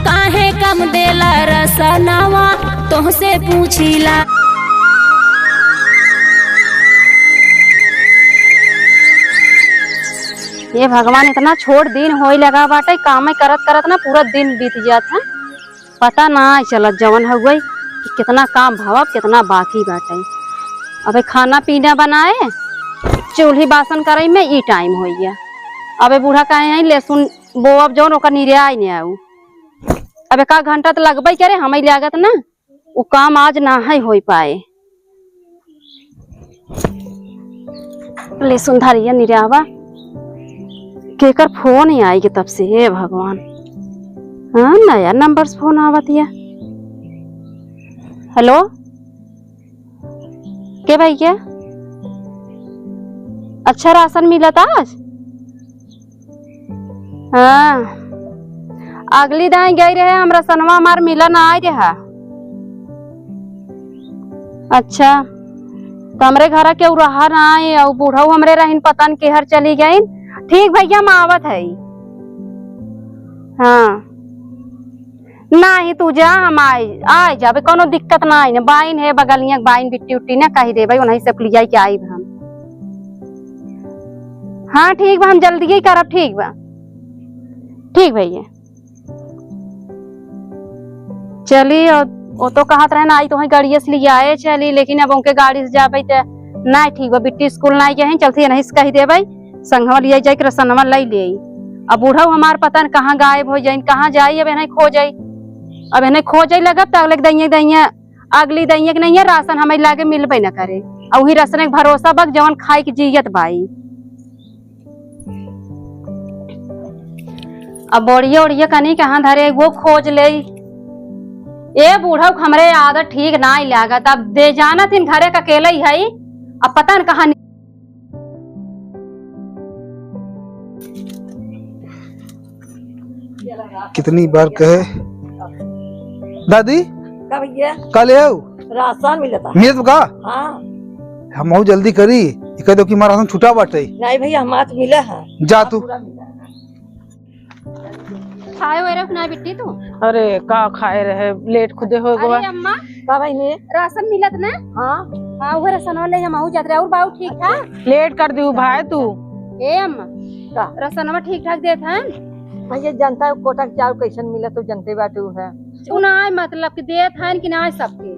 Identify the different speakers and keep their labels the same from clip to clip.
Speaker 1: काहे कम देला रसनवा तोहसे पूछिला।
Speaker 2: ये भगवान इतना छोड़ दिन होई लगा बाटे, काम करत करत ना पूरा दिन बीत जाता है, पता ना चलत जवन हो गई कि कितना काम भवा कितना बाकी बाटे। अबे खाना पीना बनाए चूल्ही बासन करे में ई टाइम हो गया। अबे बूढ़ा कहे हैं लहसुन वो अब जौन ओकर निर्याय नहीं आऊ। अबे का घंटा तो लगबे करे हमें लागत ना वो काम आज ना है हो पाए। लहसुन धरिया निर्यावा केकर फोन ही आएगी तब से। हे भगवान, हाँ नया नंबर से फोन आवत है। हेलो के भैया, अच्छा राशन मिला था आज? हाँ अगली दाई गई रहे हम राशनवा हमार मिला ना आए रहा। अच्छा तो हमरे घर के रहा ना आए और बूढ़ा हमरे रहीन पता न केहर चली गई। ठीक भैया हम आवत है। हाँ नहीं तू जा हम आए जाबे कोनो दिक्कत ना आई। बाइन है बगलिया बाइन बिट्टी उट्टी ना कही दे भाई उन्हीं से लिया के आई हम। हाँ ठीक बा हम जल्दी ही करब। ठीक बा ठीक भैया चली। और वो तो कहत रहे ना आई तो गाड़िया से लिया आए चली, लेकिन अब उनके गाड़ी से जाबे तो नहीं ठीक बा। बिट्टी स्कूल ना गए चलती नहीं से कही दे भाई संगवा लिया जाए रसनवा लै ले। अब बूढ़ा हमार पता न कहाँ गायब हो जाए कहाँ जाई। अब इन्हें खो जाई, अब इन्हें खो जाई लगब तो अगली दैया के नहीं है राशन हमें लागे मिलबे न करे। और वही राशन के भरोसा बक जवन खाई के जियत बाई। अब बोड़िया उड़िया कनी कहाँ धरे वो खोज ले। ए बूढ़ा हमरे आदत ठीक ना ही लागत। अब दे जाना तीन घरे का अकेले ही है, अब पता न कहाँ।
Speaker 3: कितनी बार कहे दादी
Speaker 4: का भैया
Speaker 3: कल आओ
Speaker 4: राशन मिलता
Speaker 3: मिलत का।
Speaker 4: हाँ
Speaker 3: हम जल्दी करी कह दो कि हमारा राशन छूटा बाटे।
Speaker 4: नहीं भैया हमारा तो मिला है।
Speaker 3: जा तू
Speaker 2: खाए हुए रख ना बिट्टी तू।
Speaker 5: अरे का खाए रहे लेट खुदे हो गवा।
Speaker 2: अरे अम्मा
Speaker 4: का भाई ने
Speaker 2: राशन मिलत ना?
Speaker 4: हाँ
Speaker 2: हाँ वो राशन वाले हम आऊ जात रहे। और बाऊ ठीक ठाक
Speaker 5: लेट कर दी भाई तू।
Speaker 2: ए अम्मा
Speaker 4: का
Speaker 2: राशनवा ठीक ठाक देत हैं?
Speaker 4: भैया जनता है कोटा के चावल कैसन मिला तो जनते बाटे है।
Speaker 2: सुनाए मतलब कि देत हैं कि ना सबके?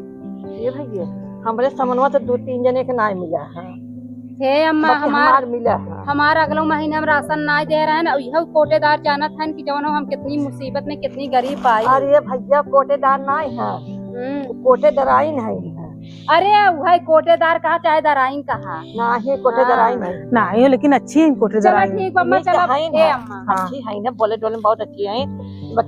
Speaker 4: ये भैया हमारे समनवा तो 2-3 जने के ना मिला है।
Speaker 2: हे अम्मा
Speaker 4: हमार मिला है।
Speaker 2: हमारा अगले महीने हम राशन ना दे रहे हैं ना। यह कोटेदार जानत हैं कि जवन हम कितनी मुसीबत में कितनी गरीब पाई।
Speaker 4: अरे भैया कोटेदार नहीं है, कोटेदाराइन है।
Speaker 2: अरे वह कोटेदार कहा चाहे दराइन कहा
Speaker 4: ना ही कोटेदाराइन है।
Speaker 5: नहीं लेकिन अच्छी है कोटेदार।
Speaker 2: ठीक अम्मा चलो। ए अम्मा
Speaker 4: अच्छी है ना, बोले डोले बहुत अच्छी है।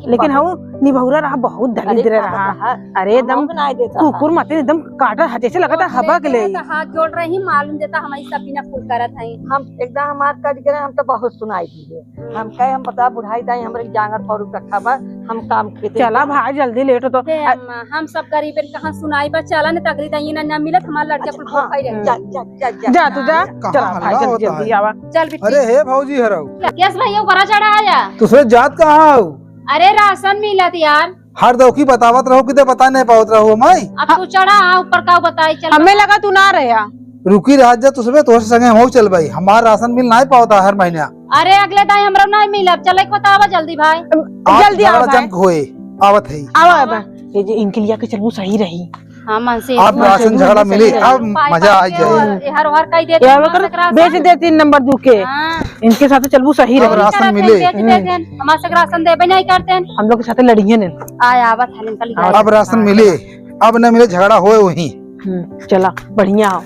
Speaker 5: लेकिन हम निभौरा रहा बहुत दरिद्र रहा। अरे एकदम कुकुर माते एकदम काटा जैसे लगता हवा के लिए
Speaker 2: हाथ जोड़ रही मालूम देता हमारी सब बिना फूल करत है।
Speaker 4: हम एकदम हमार कर गए। हम तो बहुत सुनाई दीजिए हम कहे हम पता बुढ़ाई दाई हमरे जांगर पौरू रखा बा हम काम खेते।
Speaker 5: चला भाई जल्दी लेट हो तो।
Speaker 2: हम सब गरीब कहाँ सुनाई बा। चला न तगड़ी दाई ना मिलत हमारा लड़का फुल खाई रहे।
Speaker 5: जा तू जा चला भाई जल्दी जल्दी आवा
Speaker 2: चल बिट्टी।
Speaker 3: अरे हे भौजी हराऊ
Speaker 2: केस भैया ऊपर चढ़ा आया।
Speaker 3: तुझे जात कहाँ हो?
Speaker 2: अरे राशन मिलत यार।
Speaker 3: हर दो की बतावत रहो कि बता नहीं पावत रहो। मैं
Speaker 2: अब तू चढ़ा ऊपर का बताई। चल
Speaker 5: हमें लगा तू ना रहा।
Speaker 3: रुकी रहा जा तुझे तो संगे हो चल भाई। हमारा राशन मिल नहीं पावता हर महीना।
Speaker 2: अरे अगले दाई हमरा नहीं मिला। चले बतावा जल्दी भाई
Speaker 5: जल्दी आवा
Speaker 3: जंग होए आवत है।
Speaker 5: आवा ये जो इनके लिए चलू सही रही।
Speaker 2: हाँ मन से
Speaker 3: अब राशन झगड़ा मिले अब मजा आ जाए।
Speaker 2: हर हर कई देते
Speaker 5: बेच दे 3 नंबर दुके इनके साथ चलू सही रही।
Speaker 3: राशन मिले
Speaker 2: हमारे से राशन देबे नहीं करते
Speaker 5: हम लोग के साथ लड़िए ने
Speaker 2: आया आवत है निकल गया।
Speaker 3: अब राशन मिले अब न मिले झगड़ा होए वही।
Speaker 5: चला बढ़िया हो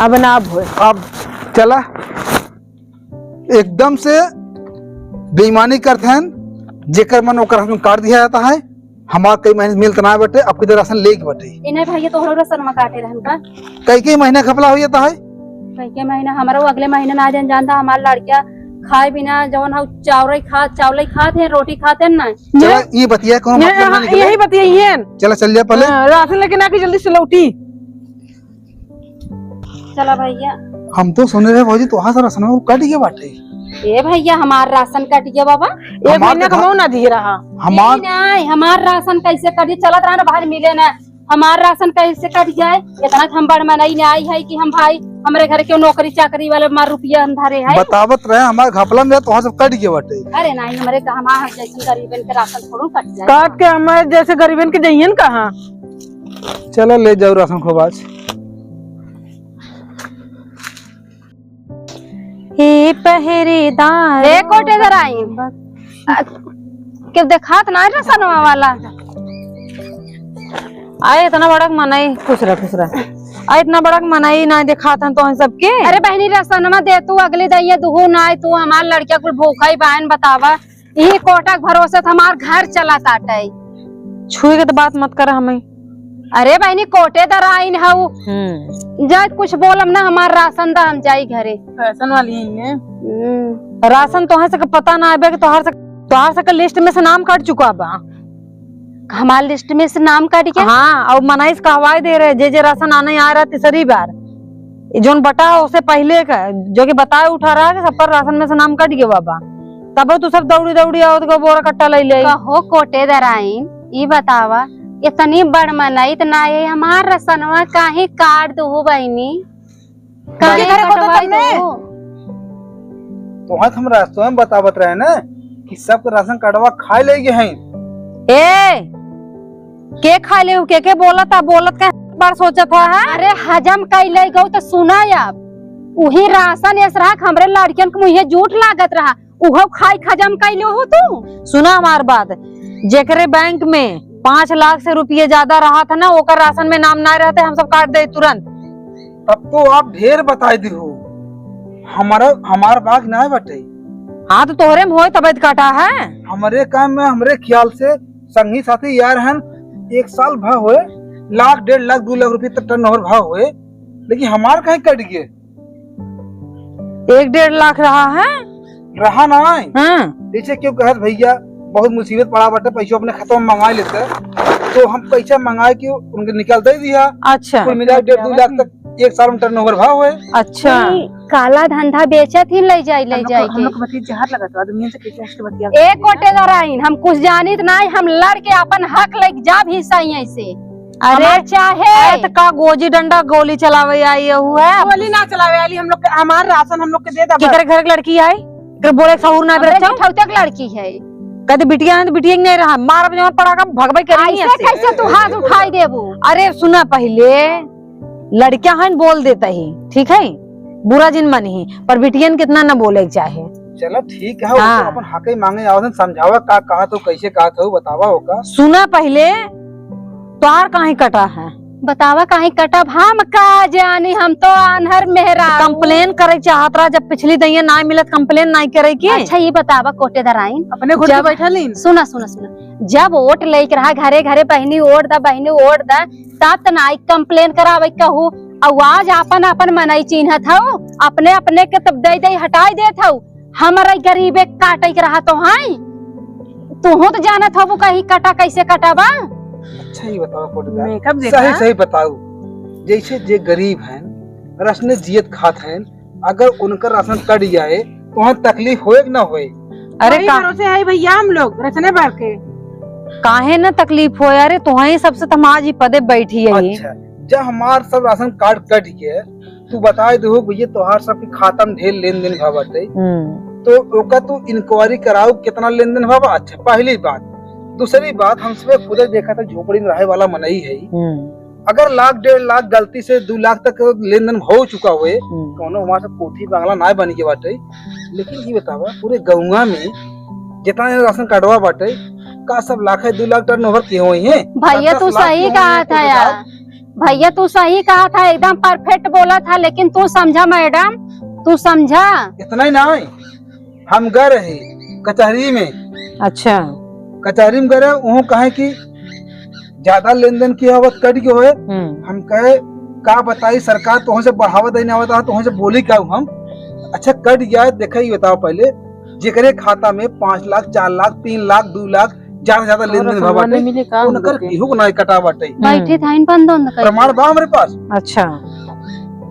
Speaker 5: अब ना होए।
Speaker 3: अब चला एकदम से बेईमानी करते हैं जेकर मन ओकर राशन काट दिया जाता है। हमार कई महीने मिलता ना बटे अब किधर राशन लेके बटे।
Speaker 2: इन्हें भैया तोहरो राशन में काटे रहन का
Speaker 3: कई महीने खपला हो जाता है।
Speaker 2: कई महीना हमारा अगले महीने ना जन जानता। हमारा लड़किया खाए बिना जवन हम चावल खाते हैं रोटी खाते हैं ना।
Speaker 3: चला ये बतिया कौन मतलब नहीं निकले।
Speaker 5: यही बतिया
Speaker 3: चला चल जा पहले
Speaker 5: राशन लेके ना जल्दी से लौटी।
Speaker 2: चला भैया
Speaker 3: हम तो सुने रहे भौजी तो वहां से राशन काट के बाटे।
Speaker 2: ए भैया हमार राशन कट गया बाबा।
Speaker 5: एक महीना कमाऊ ना दिए रहा।
Speaker 3: हमार
Speaker 2: नहीं हमार राशन कैसे कट चलत रहा ना बाहर मिले ना, हमार राशन कैसे कट जाए? इतना हम बड़ मनई नहीं आई है कि हम भाई हमारे घर के नौकरी चाकरी वाले मार रुपया हम धरे है।
Speaker 3: बतावत रहे हमारे घपला में तो वहाँ सब कट गए बाटे।
Speaker 2: अरे नहीं हमारे हमार जैसे गरीबन के राशन थोड़ा कट जाए।
Speaker 5: काट के हमारे जैसे गरीबन के जइयन कहाँ।
Speaker 3: चलो ले जाओ राशन खोबाज।
Speaker 2: हे पहरेदार ए कोटे दराई के देखात ना राशनवा वाला
Speaker 5: आए इतना बड़ा मनाई खुश रह आए इतना बड़ा मनाई ना दिखाता तो हम सबके।
Speaker 2: अरे बहनी राशनवा दे तू अगले दैया दुहू ना तू हमार लड़किया कुल भूखा ही बहन बतावा। यही कोटा के भरोसे हमार घर चला ताटे।
Speaker 5: छुए के तो बात मत कर हमें।
Speaker 2: अरे बहनी कोटे दराइन हऊ जा कुछ बोलम ना हमार राशन दा हम जाई घरे।
Speaker 5: फैशन वाली है राशन तो से पता ना आबे कि तोहार से लिस्ट में से नाम कट चुका बा।
Speaker 2: हमार लिस्ट में से नाम कट गया।
Speaker 5: हाँ और मनाइस कहवाई दे रहे जे राशन आने आ रहा तीसरी बार जोन बटा उससे पहले का जो कि बताए उठा रहा है सब पर राशन में से नाम कट गया बाबा। तब तू सब दौड़ी दौड़ी आओ तो बोरा कट्टा ले ले।
Speaker 2: कहो कोटे दराइन ये बतावा इतनी बड़ मनाई तो ना ये हमार राशनवा काहे काट दो बहनी काहे कटवाई दो।
Speaker 3: तो वहाँ हम रास्ते में बतावत रहे ना कि सब राशन कार्डवा खाए ले गए हैं।
Speaker 5: ए के खा ले के बोलत का बार सोचा था है?
Speaker 2: अरे हजम कैले गो तो सुना अब उही राशन ऐसा हमरे लड़कियन के मुहे झूठ लागत रहा उहो खाई हजम कैले हो तू।
Speaker 5: सुना हमार बात जेकरे बैंक में 5 लाख से रुपये ज्यादा रहा था ना ओकर राशन में नाम ना रहते हम सब काट दे तुरंत।
Speaker 3: तब तो आप ढेर बताई दी हो हमारा बाग ना बटे।
Speaker 5: हाँ तो तोहरे में हो तबियत काटा है।
Speaker 3: हमारे काम में हमरे ख्याल से संगी साथी यार हैं 1 साल भाव हुए 1 लाख 1.5 लाख 2 लाख रुपए तक टर्नओवर भाव हुए लेकिन हमार कहीं कट गए।
Speaker 5: 1-1.5 लाख रहा है
Speaker 3: रहा ना
Speaker 5: हाँ।
Speaker 3: पीछे क्यों कहत भैया बहुत मुसीबत पड़ा बटे पैसा अपने खाता में मंगा लेते तो हम पैसा मंगा के उनके निकाल दे दिया।
Speaker 5: अच्छा
Speaker 3: कुल मिला 1.5-2 लाख तक 1 साल में टर्नओवर भाव हुए।
Speaker 5: अच्छा
Speaker 2: काला धंधा बेचत ही ले जाए एक कोटे दराइन हम कुछ जानित नहीं हम लड़के अपन हक लेके जा भी सही ऐसे।
Speaker 5: अरे
Speaker 2: चाहे
Speaker 5: तो का गोजी डंडा गोली चलावे आई है गोली ना चलावे आई हम लोग हमार राशन हम लोग के दे दा घर के लड़की आई बोले सहूर ना
Speaker 2: तक लड़की है
Speaker 5: कहते बिटिया है तो बिटिया नहीं रहा मार जमा पड़ा का भगवाई करेंगे
Speaker 2: कैसे तू हाथ उठाई देबू।
Speaker 5: अरे सुना पहले लड़कियां हैं बोल देता ही ठीक है बुरा जिन मन ही पर बिटियन कितना न बोले चाहे।
Speaker 3: चलो ठीक है हाँ। तो अपन हक ही मांगे आवत समझावा का कहा तो कैसे कहा था बतावा होगा।
Speaker 5: सुना पहले तोहार काहे कटा है
Speaker 2: बतावा काहे कटब हम का जानी हम तो अनहर मेहरा
Speaker 5: कंप्लेन करे चाहत रहा जब पिछली दैया ना मिलत कंप्लेन नहीं करे की।
Speaker 2: अच्छा ये बतावा कोटे दराइन
Speaker 5: अपने घर पे बैठा ली
Speaker 2: सुना जब वोट लेके रहा घरे घरे बहनी वोट दा तब तो नाई कंप्लेन करावे कहू आवाज अपन अपन मनाई चिन्हत हूँ अपने अपने के तब दे हटाई देत हूँ हमारा गरीबे काटे के रहा तो हाई तू तो जानत हो कहीं कटा कैसे कटावा।
Speaker 3: अच्छा ही बताओ सही सही बताओ जैसे जे गरीब हैं राशन जियत खात हैं अगर उनका राशन कट जाए तो वहाँ तकलीफ होए कि ना होए।
Speaker 5: अरे भरोसे है भैया हम लोग रचने भर के काहे न तकलीफ हो अरे तुम्हारी सबसे तमाज ही पदे बैठी है।
Speaker 3: अच्छा जब हमार सब राशन कार्ड कट गए तू बताए दो भैया तोहार सब खाता में ढेर लेन देन भावते तो ओका तू इंक्वायरी कराओ कितना लेन देन भावा। अच्छा पहली बात। दूसरी बात हम सब खुद देखा था झोपड़ी में रहे वाला मनई है अगर 1 लाख 1.5 लाख गलती से 2 लाख तक लेन देन हो चुका हुए कौनो हमारे सब कोठी बंगला ना बनी के बाटे लेकिन ये बतावा पूरे गौवा में जितना राशन कार्डवा बाटे का सब 1 लाख 2 लाख टर्नओवर के हुए हैं।
Speaker 2: भैया तू सही कहा था यार भैया तू सही कहा था एकदम परफेक्ट बोला था लेकिन तू समझा मैडम तू समझा।
Speaker 3: इतना ही ना हम गए रहे कचहरी में।
Speaker 5: अच्छा
Speaker 3: कचहरी में गए वहाँ कहे कि ज्यादा लेन देन की आवत कट के होए हम कहे का बताई सरकार तो से बढ़ावा देने आवता तो से बोली क्या हम। अच्छा कट गया देखा ही बताओ पहले जेकरे खाता में 5 लाख 4 लाख 3 लाख 2 लाख ज्यादा लेन देन बाटे उनकर केहू नहीं कटा बाटे
Speaker 2: बैठे था इन बंदों
Speaker 3: प्रमाण बा हमारे पास।
Speaker 5: अच्छा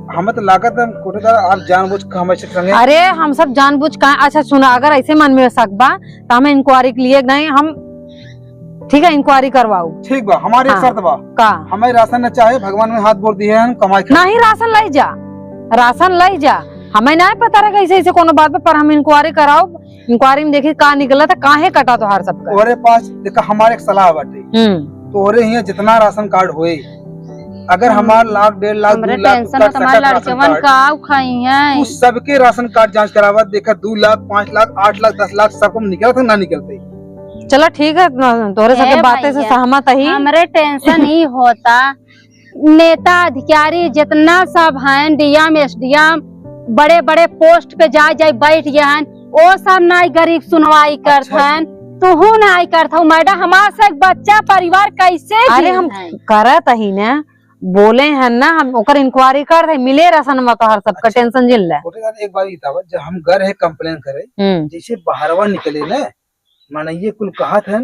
Speaker 3: हमें तो लागत है कोटेदार आप जानबूझ के हमें संगे।
Speaker 5: अरे हम सब जानबूझ का। अच्छा सुना, अगर ऐसे मन में शक बा तो हमें इंक्वायरी के लिए नहीं, हम ठीक है इंक्वायरी करवाओ।
Speaker 3: ठीक बा, हमारी एक
Speaker 5: हाँ।
Speaker 3: शर्त बा,
Speaker 5: का
Speaker 3: हमें राशन न चाहे, भगवान में हाथ बोल दिए हैं, हम कमाई खाए।
Speaker 5: नहीं राशन लाई जा, राशन लाई जा। हमें नहीं पता रहा ऐसे ऐसे कोनो बात पे, पर हम इंक्वायरी कराओ। इंक्वायरी में देखी का निकला था, काहे कटा तो हर सबका।
Speaker 3: तोहरे पास देखा हमारे एक सलाह बाटे, तोहरे यहाँ जितना राशन कार्ड होए, अगर हमार लाख 1.5 लाख 2
Speaker 2: हमरे
Speaker 3: लाख
Speaker 2: टेंशन है तुम्हारे लड़केवन का खाई है।
Speaker 3: तू सबके राशन कार्ड जांच करावा, देखा 2 लाख 5 लाख 8 लाख 10 लाख सबको निकला था ना निकलते।
Speaker 5: चलो ठीक है, तोरे सबके
Speaker 2: ए
Speaker 5: बातें से
Speaker 2: भैया,
Speaker 5: सहमत ही।
Speaker 2: हमरे टेंशन ही होता नेता अधिकारी जितना सब हैं, डीएम एसडीएम बड़े बड़े पोस्ट पे जाए जाए बैठ गए, वो सब नहीं गरीब सुनवाई करथन। तू नहीं करता मैडम, हमारे से एक बच्चा परिवार कैसे
Speaker 5: अरे हम करत ही ना, बोले हैं ना, हम ओकर इंक्वायरी कर रहे, मिले राशन में तो हर सबका टेंशन जिल रहा
Speaker 3: कोटेदार एक बार बतावा, जब हम घर है कंप्लेन करे,
Speaker 5: है।
Speaker 3: जैसे बाहरवा निकले ना, माने ये कुल कहा था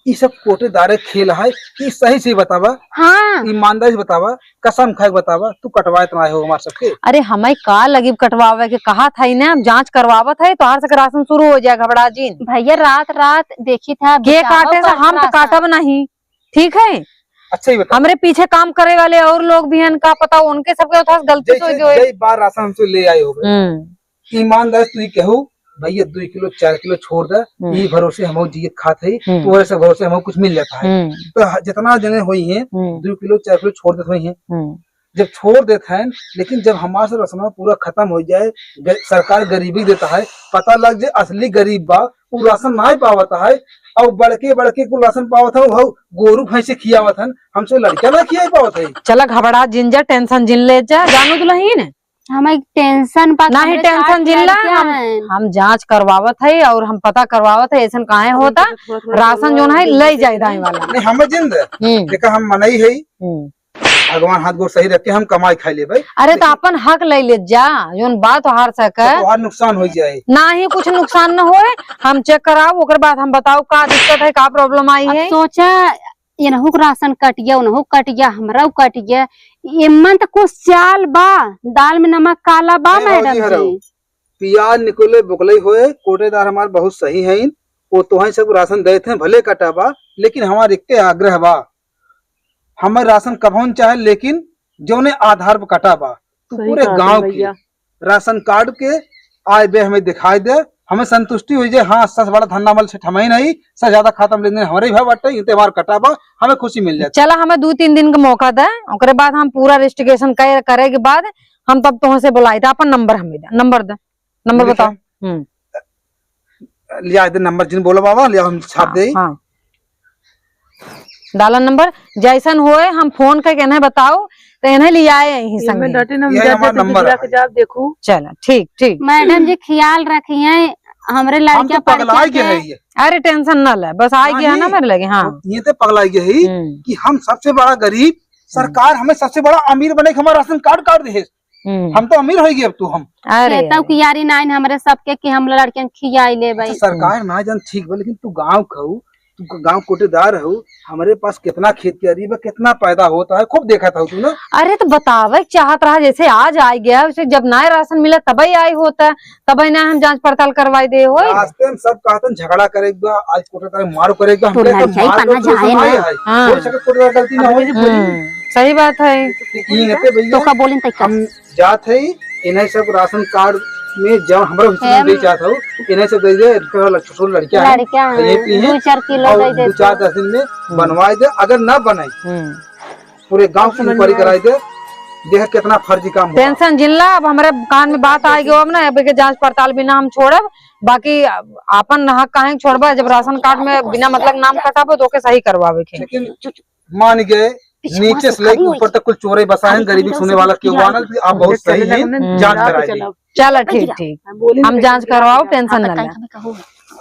Speaker 3: ये सब कोटेदार खेल है, ये सही से बतावा,
Speaker 2: हाँ
Speaker 3: ईमानदारी से बतावा, कसम खाए बतावा, तू कटवाए तो आए हो हमारे सबके।
Speaker 5: अरे हमें का लगी कटवावे के कहा था ही ना, जांच करवावत है तो हर से राशन शुरू हो जाए। घबरा जी
Speaker 2: भैया, रात रात देखी था
Speaker 5: के काटे से हम तो काटब नहीं, ठीक है।
Speaker 3: अच्छा ही बता,
Speaker 5: हमरे पीछे काम करे वाले और लोग भी हैं, का पता उनके सबके उठास गलती से जो है।
Speaker 3: जय बार राशन हमसे ले आए हो, ईमानदार तू ही कहू भैया 2 किलो 4 किलो छोड़ दे, ये भरोसे हम जीत खाते ही, तो ऐसे भरोसे हमें कुछ मिल जाता है। तो जितना जने हुई है 2 किलो 4 किलो छोड़ देते हुई है, जब छोड़ देते हैं, लेकिन जब हमारे से रसना पूरा खत्म हो जाए, सरकार गरीबी देता है, पता लग जाए असली गरीब बा वो राशन नहीं पावता है, और बड़के बड़के को राशन पावत है, वो गोरू भैंसे खियावत है, हमसे लड़का ना खिया पावत है।
Speaker 5: चला घबरा जिंजा, टेंशन जिन ले जा, जानू दुल्हन
Speaker 2: हमें टेंशन
Speaker 5: नहीं टेंशन जिल्ला, हम जांच करवावत है और हम पता करवावत है, ऐसा काहे होता राशन जो है ले जाए दाई वाला
Speaker 3: नहीं, हमें जिंद देखा हम मनाई है, भगवान हाथ गोर सही रखे, हम कमाई खाई ले भाई।
Speaker 5: अरे तो अपन हक ले ले जा, जोन बात हार सके
Speaker 3: तो और नुकसान हो जाए
Speaker 5: ना, ही कुछ नुकसान न होए। हम चेक कराओ, ओकर बाद हम बताओ का दिक्कत है, का प्रॉब्लम आई है।
Speaker 2: सोचा इनहु राशन कट गया, उनहु कट गया, हमरा कट गया, इमन तो कुछ चाल बा, दाल में नमक काला बा मैडम जी।
Speaker 3: प्याज निकले बुकले होए, कोटेदार हमारे बहुत सही है, वो तो है सब राशन दे थे, भले कटा बा, लेकिन हमारे एक आग्रह बा, हमें राशन कभौन चाहे, लेकिन जो ने आधार पर कटा बा, तू पूरे गांव के राशन कार्ड के आय बे हमें दिखाई दे, हमें संतुष्टि हो जाए। हाँ, सस बड़ा धंधा मल से ठमाई नहीं, सस ज्यादा खातम लेन देन हमारे भाई बाटे, त्योहार कटा बा, हमें खुशी मिल जाए।
Speaker 5: चला हमें 2-3 दिन का मौका दे, ओकरे बाद हम पूरा इन्वेस्टिगेशन करे के बाद हम तब तुह से बुलाई था। अपन नंबर हमें दे, नंबर दे, नंबर बताओ।
Speaker 3: लिया दे नंबर, जिन बोला बाबा लिया, हम छाप दे।
Speaker 5: हाँ डाला नंबर, जैसन होए हम फोन करके इन्हें बताओ, तो इन्हें ले आए यहीं संग
Speaker 4: देखू।
Speaker 5: चला ठीक ठीक
Speaker 2: मैडम जी ख्याल रखिए, हमरे लड़कियां
Speaker 3: पगलाई के है ये।
Speaker 5: अरे टेंशन न ले, बस आ गया ना मेरे लगे। हाँ
Speaker 3: ये तो पगलाई के है कि हम सबसे बड़ा गरीब, सरकार हमें सबसे बड़ा अमीर बने, हमारा राशन कार्ड काट दे, हम तो अमीर हो गए अब। तो हम
Speaker 5: अरे
Speaker 2: तब की यारी नाइन हमरे सबके कि हम लड़कियन खियाई ले भाई।
Speaker 3: सरकार ना जान ठीक बा, लेकिन तू गाँव खाऊ, तू गांव कोटेदार हो, हमारे पास कितना खेती बाड़ी बा, कितना पैदा होता है, खूब देखा था तू ना।
Speaker 5: अरे तो बतावे चाहत रहा, जैसे आज आ गया वैसे जब नया राशन मिला तभी आई होता, तभी ना हम जांच पड़ताल करवाई दे हो।
Speaker 3: रास्ते में सब कहते झगड़ा करेगा, आज कोटेदार मारो करेगा,
Speaker 2: तो लड़कियां पना जाए ना।
Speaker 3: कोटेदार गलती ना हो।
Speaker 5: सही बात है।
Speaker 2: तो का बोलिन तक
Speaker 3: हम जात है, इन्हें सब राशन कार्ड में जब हमारा हिस्सा दे चाहता हूँ, इन्हें सब दे दे, छोटी लड़कियां हैं,
Speaker 2: 2-4 किलो दे दे,
Speaker 3: 2-4 दिन में बनवाए दे, अगर ना बनाए पूरे गांव की इंक्वायरी कराई दे, देखा कितना फर्जी काम हुआ।
Speaker 5: टेंशन जिल्ला, अब हमारे कान में बात आएगी अब ना, अब के जांच पड़ताल बिना हम छोड़ब, बाकी अपन हक काहे छोड़बा, जब राशन कार्ड में बिना मतलब नाम कटाबो तो के सही करवावे के।
Speaker 3: लेकिन मान गए नीचे से लेकर ऊपर तक कुल चोरे बसा है, गरीबी सुनने वाला क्यों आना, आप बहुत सही हैं, जांच कराइए।
Speaker 5: चलो ठीक ठीक, हम जांच करवाओ, टेंशन न ले।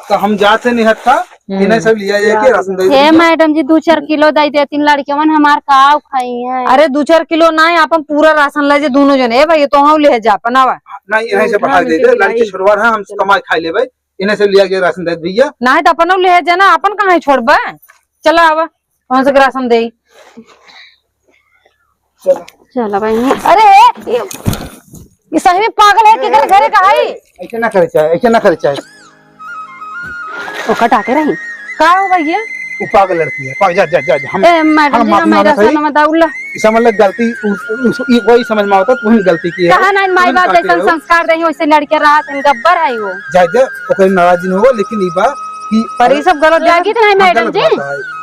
Speaker 3: तो हम जांच से नहीं हटता, इन्हें सब लिया जाके राशन दे
Speaker 2: हे मैडम जी 2-4 किलो दे देती लड़कियन हमार काव खाई है।
Speaker 5: अरे 2-4 किलो ना है, अपन पूरा राशन ले जे दोनों जने भाई, तो हम ले जा अपन आवा
Speaker 3: नहीं, इन्हें से बढ़ा दे दे, लड़की शुरुआत है, हम कमाई खाई ले भाई, इन्हें से लिया गया राशन दे भैया,
Speaker 5: ना तो अपन ले जाना, अपन कहाँ छोड़बा। चला आवा वहां से राशन दे।
Speaker 3: चलो
Speaker 2: चलो बहनी।
Speaker 5: अरे ये सही में पागल है कि घरे का है
Speaker 3: ऐसे ना करे चाहे, ऐसे ना करे चाहे।
Speaker 2: ओका डांटे रही।
Speaker 5: का हो भैया
Speaker 3: वो पागल लड़की है, पागल। जा जा जा, हम
Speaker 2: ए मैडम जी
Speaker 3: माफी
Speaker 2: हमारा
Speaker 3: मांगत हई।
Speaker 2: सनम दाउला
Speaker 3: समझ लग गलती ये वही समझ में आता तू गलती की है।
Speaker 2: कहा ना माई बाप
Speaker 3: तुम
Speaker 2: जैसा संस्कार दही वैसे लड़के रात इन गब्बर है वो।
Speaker 3: जा जा ओकर नाराज न हो, लेकिन ई बा कि
Speaker 5: पर ये सब गलत
Speaker 2: लगी तो नहीं मैडम जी,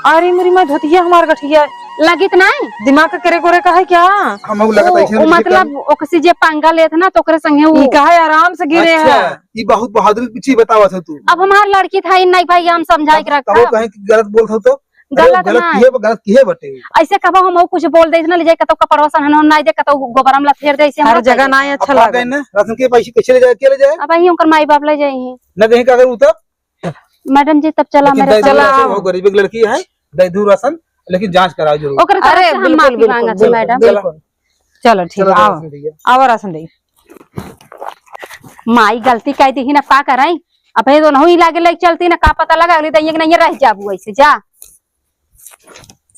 Speaker 5: अरे मेरी मैं धोतिया हमार गठिया
Speaker 2: लगी तो नहीं
Speaker 5: दिमाग का करे कोरे का है क्या
Speaker 3: हम लगता है
Speaker 2: वो मतलब ओकसी जे पंगा लेत ना तो ओकरे संगे वो
Speaker 5: ये का है आराम से गिरे है
Speaker 3: ये बहुत बहादुरी पीछे बतावा था तू।
Speaker 2: अब हमार लड़की था इन नहीं भाई हम समझाई के
Speaker 3: तब वो
Speaker 2: रखा
Speaker 3: कहीं कि गलत बोल तो
Speaker 2: गलत
Speaker 3: गलत
Speaker 2: ना।
Speaker 3: किए गलत किए बटे।
Speaker 2: ऐसे कब हम कुछ बोल दे ना ले जाए कतो कपड़वा सन हम नहीं दे कतो गोबरम ला फेर दे से
Speaker 5: हर जगह ना अच्छा
Speaker 3: अब आ
Speaker 5: लगे
Speaker 3: गए ना राशन के पैसे कैसे ले जाए, के ले जाए
Speaker 2: अब ही उनकर माई बाप ले जाई
Speaker 3: न देही का अगर उतर।
Speaker 2: मैडम जी तब चला
Speaker 3: लेकिन
Speaker 2: मेरे
Speaker 3: दैदू
Speaker 2: साथ
Speaker 3: राशन, वो गरीब की लड़की है दैदू राशन, लेकिन जांच कराओ जरूर।
Speaker 2: ओकर तरफ से हम माफी मांगत छी मैडम।
Speaker 5: बिल्कुल चलो ठीक
Speaker 3: चलो
Speaker 5: है आओ
Speaker 3: राशन भैया।
Speaker 5: आओ राशन दे
Speaker 2: माई गलती कह दी ना का कराई अब ये दोनों ही लागे लग चलती ना का पता लगा अगली तो ये नहीं रह जाबू ऐसे जा।